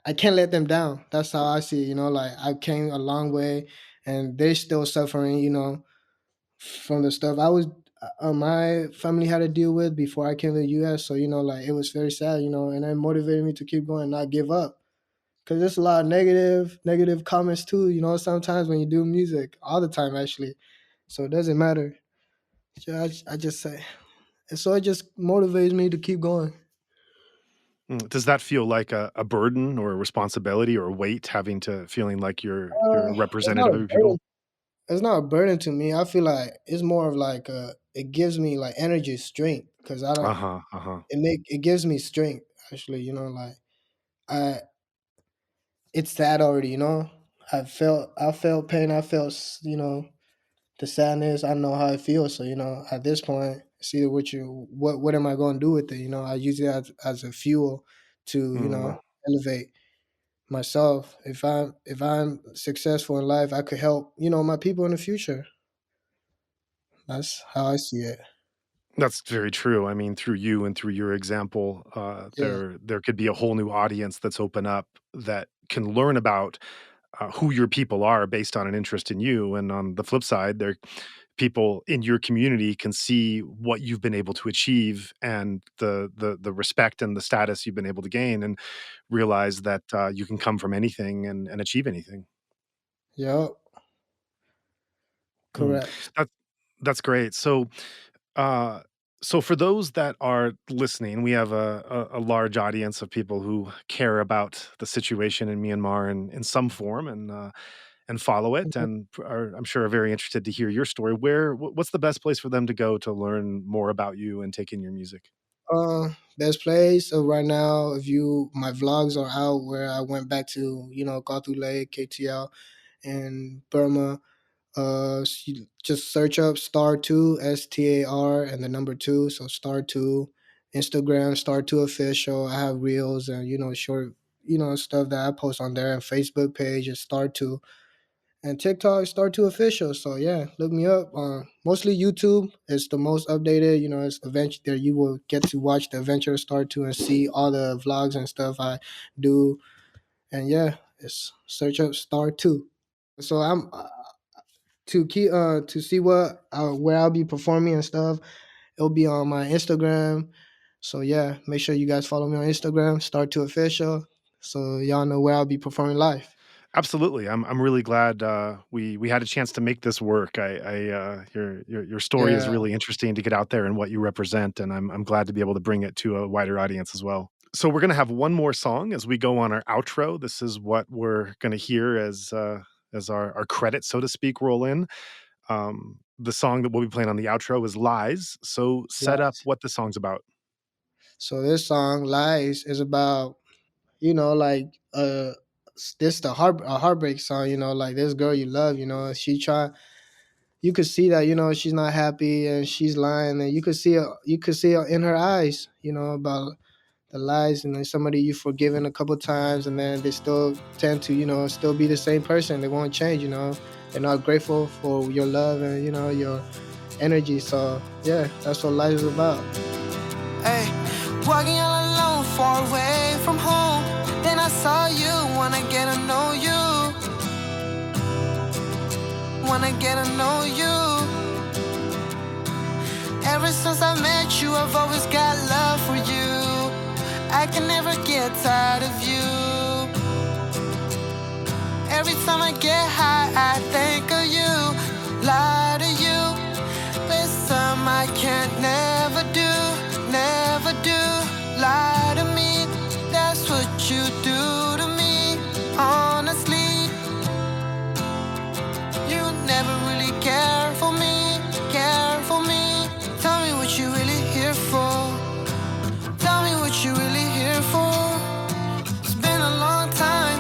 I can't let them down. That's how I see it. Like I came a long way, and they're still suffering. From the stuff my family had to deal with before I came to the U.S. So like it was very sad. And it motivated me to keep going, not give up. Cause there's a lot of negative comments too. Sometimes when you do music, all the time actually. So it doesn't matter. So I just say, and so it just motivates me to keep going. Does that feel like a burden or a responsibility or a weight having to feeling like you're a It's not representative a of your burden. people? It's not a burden to me. I feel like it's more of like it gives me like energy, strength. Cause I Uh don't. huh. Uh huh. It gives me strength. Actually, like I it's sad already. I felt pain. I felt the sadness. I know how it feels. So at this point, it's either what am I going to do with it? I use it as a fuel to Mm. elevate myself. If I'm successful in life, I could help my people in the future. That's how I see it. That's very true. I mean, through you and through your example, Yeah, there could be a whole new audience that's open up that can learn about who your people are based on an interest in you. And on the flip side, there people in your community can see what you've been able to achieve and the respect and the status you've been able to gain, and realize that you can come from anything and achieve anything. Yep, Mm. correct. That that's great. Uh, so for those that are listening, we have a large audience of people who care about the situation in Myanmar in some form, and follow it, Mhm. and are, I'm sure, are very interested to hear your story. What's the best place for them to go to learn more about you and take in your music? Best place right now, if you my vlogs are out where I went back to, Gatu Lake, KTL, and Burma. Just search up Star2, STAR, and the number two. So Star2, Instagram Star2 official. I have reels and short, stuff that I post on there. And Facebook page is Star2, and TikTok is Star2 official. So yeah, look me up. Mostly YouTube is the most updated. It's adventure there. You will get to watch the adventure of Star2 and see all the vlogs and stuff I do. And yeah, it's search up Star2. So I'm to see what where I'll be performing and stuff. It'll be on my Instagram. So yeah, make sure you guys follow me on Instagram, Start to Official, so y'all know where I'll be performing live. Absolutely. I'm really glad we had a chance to make this work. Your story is Yeah, really interesting to get out there and what you represent, and I'm glad to be able to bring it to a wider audience as well. So we're gonna have one more song as we go on our outro. This is what we're gonna hear as our credits, so to speak, roll in. The song that we'll be playing on the outro is "Lies." So set up lies. what the song's about. So this song "Lies" is about like this the a heartbreak song. Like this girl you love. She try. You could see that she's not happy and she's lying, and you could see it in her eyes. About the lies, and then somebody you've forgiven a couple times, and then they still tend to still be the same person. They won't change. They're not grateful for your love and your energy. So yeah, that's what life is about. Hey, walking all alone, far away from home. Then I saw you, wanna get to know you. Wanna get to know you. Ever since I met you, I've always got love for you. I can never get tired of you. Every time I get high, I think of you. Lie to you. There's some I can't never do, never do. Lie to me, that's what you do to me. Honestly, you never really care for me, care for me. Tell me what you really here for. Tell me what you really here for. It's been a long time.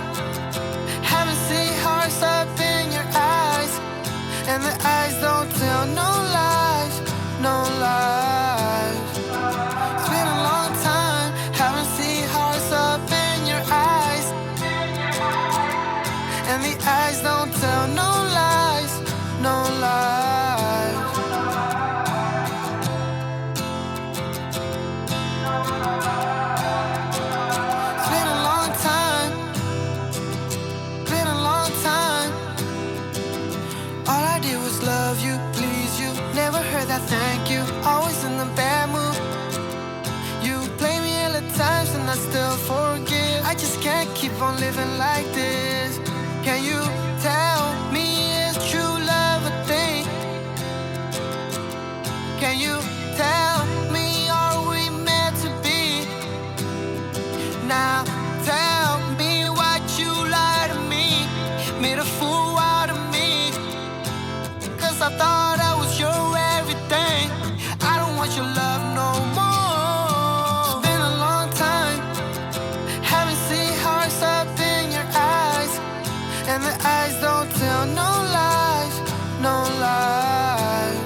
Haven't seen hearts up in your eyes, and the eyes don't tell no lies, no lies. It's been a long time. Haven't seen hearts up in your eyes, and the eyes don't tell no lies, no lies. It's been a long time. Been a long time. All I did was love you, please you. Never heard that thank you. Always in the bad mood. You play me hella times and I still forgive. I just can't keep on living like this. Can you tell me is true love a thing? Can you tell me are we meant to be? Now tell me what you lie to me. Made a fool out of me. Cause I thought I was your everything. I don't want your love no more. It's been a long time. Haven't seen hearts up in your eyes, and the eyes don't tell no lies, no lies.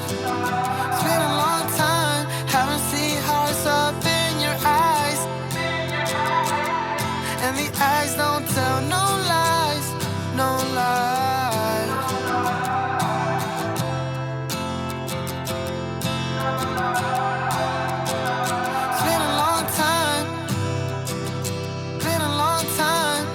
It's been a long time. Haven't seen hearts up in your eyes, and the eyes don't tell no lies, no lies. It's been a long time. Been a long time.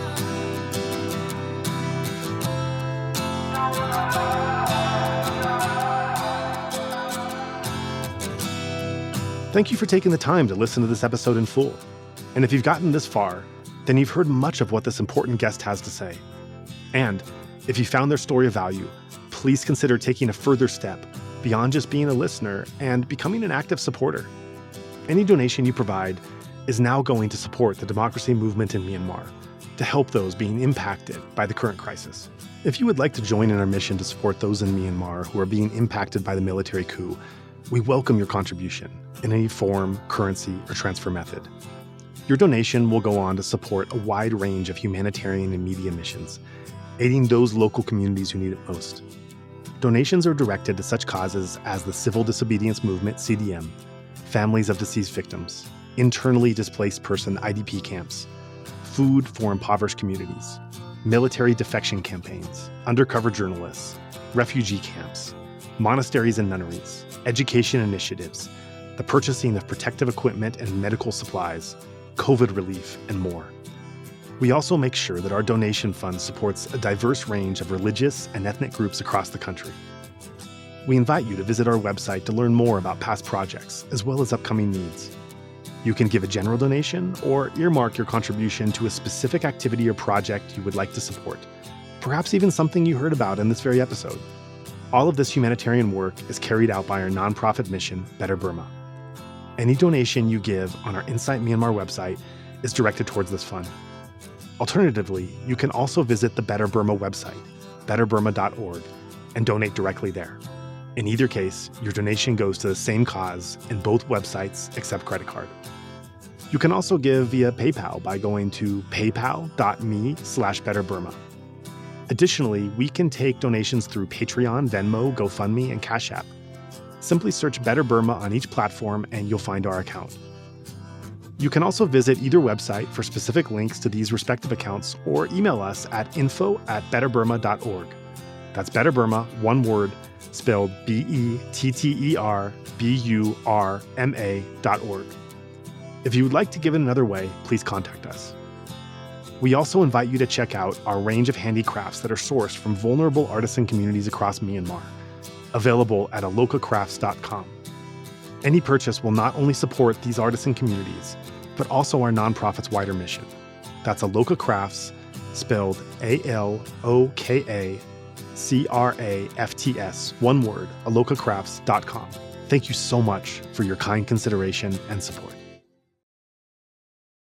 Thank you for taking the time to listen to this episode in full. And if you've gotten this far, then you've heard much of what this important guest has to say. And if you found their story of value, please consider taking a further step beyond just being a listener and becoming an active supporter. Any donation you provide is now going to support the democracy movement in Myanmar, to help those being impacted by the current crisis. If you would like to join in our mission to support those in Myanmar who are being impacted by the military coup, we welcome your contribution in any form, currency, or transfer method. Your donation will go on to support a wide range of humanitarian and media missions, aiding those local communities who need it most. Donations are directed to such causes as the Civil Disobedience Movement, CDM, families of deceased victims, internally displaced person IDP camps, food for impoverished communities, military defection campaigns, undercover journalists, refugee camps, monasteries and nunneries, education initiatives, the purchasing of protective equipment and medical supplies, COVID relief, and more. We also make sure that our donation fund supports a diverse range of religious and ethnic groups across the country. We invite you to visit our website to learn more about past projects, as well as upcoming needs. You can give a general donation or earmark your contribution to a specific activity or project you would like to support, perhaps even something you heard about in this very episode. All of this humanitarian work is carried out by our nonprofit mission, Better Burma. Any donation you give on our Insight Myanmar website is directed towards this fund. Alternatively, you can also visit the Better Burma website, betterburma.org, and donate directly there. In either case, your donation goes to the same cause in both websites except credit card. You can also give via PayPal by going to paypal.me/betterburma. Additionally, we can take donations through Patreon, Venmo, GoFundMe, and Cash App. Simply search Better Burma on each platform and you'll find our account. You can also visit either website for specific links to these respective accounts or email us at info@betterburma.org. That's Better Burma, one word, spelled BETTERBURMA.org. If you would like to give it another way, please contact us. We also invite you to check out our range of handicrafts that are sourced from vulnerable artisan communities across Myanmar, available at alokacrafts.com. Any purchase will not only support these artisan communities, but also our nonprofit's wider mission. That's Aloka Crafts, spelled ALOKACRAFTS, one word, alokacrafts.com. Thank you so much for your kind consideration and support.